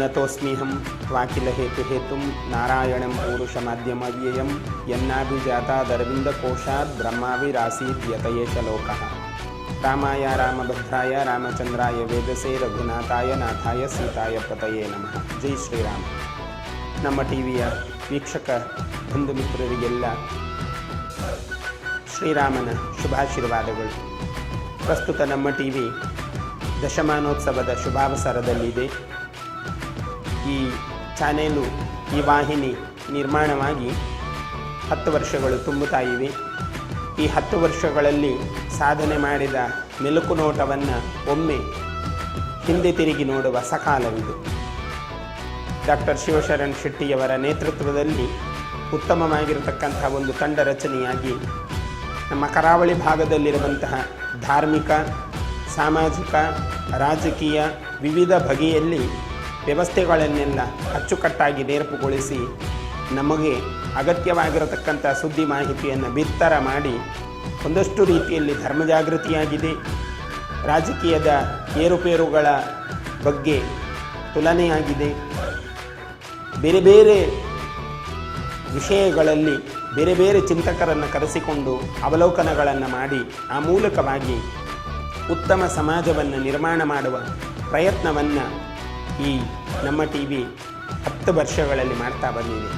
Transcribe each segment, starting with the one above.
ಪ್ರಣತೋಸ್ಮ್ಯಹಂ ವಾಕಿಲ ಹೇತುಂ ನಾರಾಯಣಂ ಪೂರುಷಮಾದ್ಯಮವ್ಯಯಂ ಯನ್ನಾಭಿಜಾತಾದರವಿಂದಕೋಶಾತ್ ಬ್ರಹ್ಮಾವಿರಾಸೀತ್ ಯತಯೇಷ ಲೋಕಃ. ರಾಮಾಯ ರಾಮಭದ್ರಾಯ ರಾಮಚಂದ್ರಾಯ ವೇದಸೇ ರಘುನಾಥಾಯ ನಾಥಾಯ ಸೀತಾಯ ಪತಯೇ ನಮಃ. ಜೈ ಶ್ರೀರಾಮ. ನಮ್ಮ ಟಿವಿಯ ವೀಕ್ಷಕ ಬಂಧು ಮಿತ್ರರಿಗೆಲ್ಲ ಶ್ರೀರಾಮನ ಶುಭಾಶೀರ್ವಾದಗಳು. ಪ್ರಸ್ತುತ ನಮ್ಮ ಟಿವಿ ದಶಮಾನೋತ್ಸವದ ಶುಭಾವಸರದಲ್ಲಿದೆ. ಈ ಚಾನೆಲು, ಈ ವಾಹಿನಿ ನಿರ್ಮಾಣವಾಗಿ 10 ವರ್ಷಗಳು ತುಂಬುತ್ತಾ ಇವೆ. ಈ 10 ವರ್ಷಗಳಲ್ಲಿ ಸಾಧನೆ ಮಾಡಿದ ಮೆಲುಕು ನೋಟವನ್ನು ಒಮ್ಮೆ ಹಿಂದೆ ತಿರುಗಿ ನೋಡುವ ಸಕಾಲವಿದು. ಡಾಕ್ಟರ್ ಶಿವಶರಣ್ ಶೆಟ್ಟಿಯವರ ನೇತೃತ್ವದಲ್ಲಿ ಉತ್ತಮವಾಗಿರತಕ್ಕಂಥ ಒಂದು ತಂಡ ರಚನೆಯಾಗಿ ನಮ್ಮ ಕರಾವಳಿ ಭಾಗದಲ್ಲಿರುವಂತಹ ಧಾರ್ಮಿಕ, ಸಾಮಾಜಿಕ, ರಾಜಕೀಯ ವಿವಿಧ ಬಗೆಯಲ್ಲಿ ವ್ಯವಸ್ಥೆಗಳನ್ನೆಲ್ಲ ಅಚ್ಚುಕಟ್ಟಾಗಿ ನೇರ್ಪುಗೊಳಿಸಿ ನಮಗೆ ಅಗತ್ಯವಾಗಿರತಕ್ಕಂಥ ಸುದ್ದಿ ಮಾಹಿತಿಯನ್ನು ಬಿತ್ತರ ಮಾಡಿ ಒಂದಷ್ಟು ರೀತಿಯಲ್ಲಿ ಧರ್ಮಜಾಗೃತಿಯಾಗಿದೆ. ರಾಜಕೀಯದ ಏರುಪೇರುಗಳ ಬಗ್ಗೆ ತುಲನೆಯಾಗಿದೆ. ಬೇರೆ ಬೇರೆ ವಿಷಯಗಳಲ್ಲಿ ಬೇರೆ ಬೇರೆ ಚಿಂತಕರನ್ನು ಕರೆಸಿಕೊಂಡು ಅವಲೋಕನಗಳನ್ನು ಮಾಡಿ ಆ ಮೂಲಕವಾಗಿ ಉತ್ತಮ ಸಮಾಜವನ್ನು ನಿರ್ಮಾಣ ಮಾಡುವ ಪ್ರಯತ್ನವನ್ನು ಈ ನಮ್ಮ ಟಿವಿ 10 ವರ್ಷಗಳಲ್ಲಿ ಮಾಡ್ತಾ ಬಂದಿದೆ.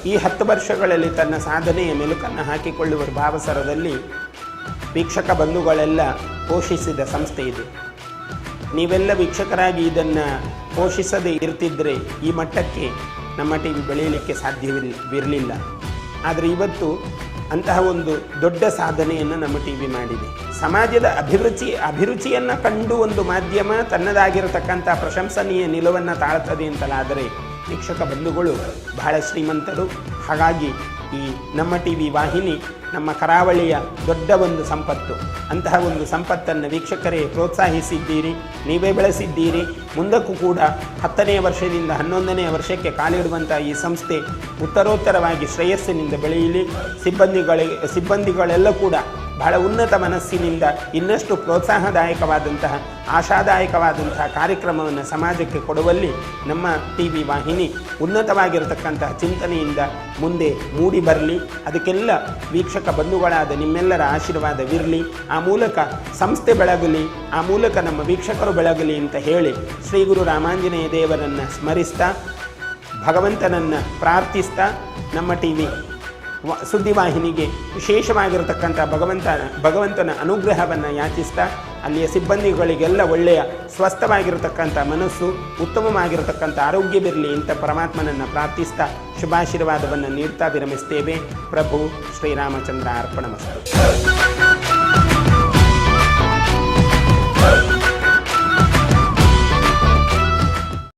ಈ 10 ವರ್ಷಗಳಲ್ಲಿ ತನ್ನ ಸಾಧನೆಯ ಮೆಲುಕನ್ನು ಹಾಕಿಕೊಳ್ಳುವ ಭಾವಸರದಲ್ಲಿ ವೀಕ್ಷಕ ಬಂಧುಗಳೆಲ್ಲ ಪೋಷಿಸಿದ ಸಂಸ್ಥೆ ಇದೆ. ನೀವೆಲ್ಲ ವೀಕ್ಷಕರಾಗಿ ಇದನ್ನು ಪೋಷಿಸದೇ ಇರ್ತಿದ್ದರೆ ಈ ಮಟ್ಟಕ್ಕೆ ನಮ್ಮ ಟಿವಿ ಬೆಳೆಯಲಿಕ್ಕೆ ಸಾಧ್ಯವಿರಲಿಲ್ಲ. ಆದರೆ ಇವತ್ತು ಅಂತಹ ಒಂದು ದೊಡ್ಡ ಸಾಧನೆಯನ್ನು ನಮ್ಮ ಟಿವಿ ಮಾಡಿದೆ. ಸಮಾಜದ ಅಭಿರುಚಿಯನ್ನು ಕಂಡು ಒಂದು ಮಾಧ್ಯಮ ತನ್ನದಾಗಿರತಕ್ಕಂಥ ಪ್ರಶಂಸನೀಯ ನಿಲುವನ್ನು ತಾಳ್ತದೆ ಅಂತಲಾದರೆ ವೀಕ್ಷಕ ಬಂಧುಗಳು ಬಹಳ ಶ್ರೀಮಂತರು. ಹಾಗಾಗಿ ಈ ನಮ್ಮ ಟಿವಿ ವಾಹಿನಿ ನಮ್ಮ ಕರಾವಳಿಯ ದೊಡ್ಡ ಒಂದು ಸಂಪತ್ತು. ಅಂತಹ ಒಂದು ಸಂಪತ್ತನ್ನು ವೀಕ್ಷಕರೇ ಪ್ರೋತ್ಸಾಹಿಸಿದ್ದೀರಿ, ನೀವೇ ಬೆಳೆಸಿದ್ದೀರಿ. ಮುಂದಕ್ಕೂ ಕೂಡ 10ನೇ ವರ್ಷದಿಂದ 11ನೇ ವರ್ಷಕ್ಕೆ ಕಾಲಿಡುವಂಥ ಈ ಸಂಸ್ಥೆ ಉತ್ತರೋತ್ತರವಾಗಿ ಶ್ರೇಯಸ್ಸಿನಿಂದ ಬೆಳೆಯಲಿ. ಸಿಬ್ಬಂದಿಗಳೆಲ್ಲ ಕೂಡ ಬಹಳ ಉನ್ನತ ಮನಸ್ಸಿನಿಂದ ಇನ್ನಷ್ಟು ಪ್ರೋತ್ಸಾಹದಾಯಕವಾದಂತಹ, ಆಶಾದಾಯಕವಾದಂತಹ ಕಾರ್ಯಕ್ರಮವನ್ನು ಸಮಾಜಕ್ಕೆ ಕೊಡುವಲ್ಲಿ ನಮ್ಮ ಟಿವಿ ವಾಹಿನಿ ಉನ್ನತವಾಗಿರತಕ್ಕಂತಹ ಚಿಂತನೆಯಿಂದ ಮುಂದೆ ಮೂಡಿ ಬರಲಿ. ಅದಕ್ಕೆಲ್ಲ ವೀಕ್ಷಕ ಬಂಧುಗಳಾದ ನಿಮ್ಮೆಲ್ಲರ ಆಶೀರ್ವಾದವಿರಲಿ. ಆ ಮೂಲಕ ಸಂಸ್ಥೆ ಬೆಳಗಲಿ, ಆ ಮೂಲಕ ನಮ್ಮ ವೀಕ್ಷಕರು ಬೆಳಗಲಿ ಅಂತ ಹೇಳಿ ಶ್ರೀ ಗುರು ರಾಮಾಂಜನೇಯ ದೇವರನ್ನು ಸ್ಮರಿಸ್ತಾ, ಭಗವಂತನನ್ನು ಪ್ರಾರ್ಥಿಸ್ತಾ, ನಮ್ಮ ಟಿವಿ ಸುದ್ದಿವಾಹಿನಿಗೆ ವಿಶೇಷವಾಗಿರತಕ್ಕಂಥ ಭಗವಂತನ ಅನುಗ್ರಹವನ್ನು ಯಾಚಿಸ್ತಾ, ಅಲ್ಲಿಯ ಸಿಬ್ಬಂದಿಗಳಿಗೆಲ್ಲ ಒಳ್ಳೆಯ ಸ್ವಸ್ಥವಾಗಿರತಕ್ಕಂಥ ಮನಸ್ಸು, ಉತ್ತಮವಾಗಿರತಕ್ಕಂಥ ಆರೋಗ್ಯವಿರಲಿ ಅಂತ ಪರಮಾತ್ಮನನ್ನು ಪ್ರಾರ್ಥಿಸ್ತಾ ಶುಭಾಶೀರ್ವಾದವನ್ನು ನೀಡ್ತಾ ವಿರಮಿಸ್ತೇವೆ. ಪ್ರಭು ಶ್ರೀರಾಮಚಂದ್ರ ಅರ್ಪಣಮಸ್ತು.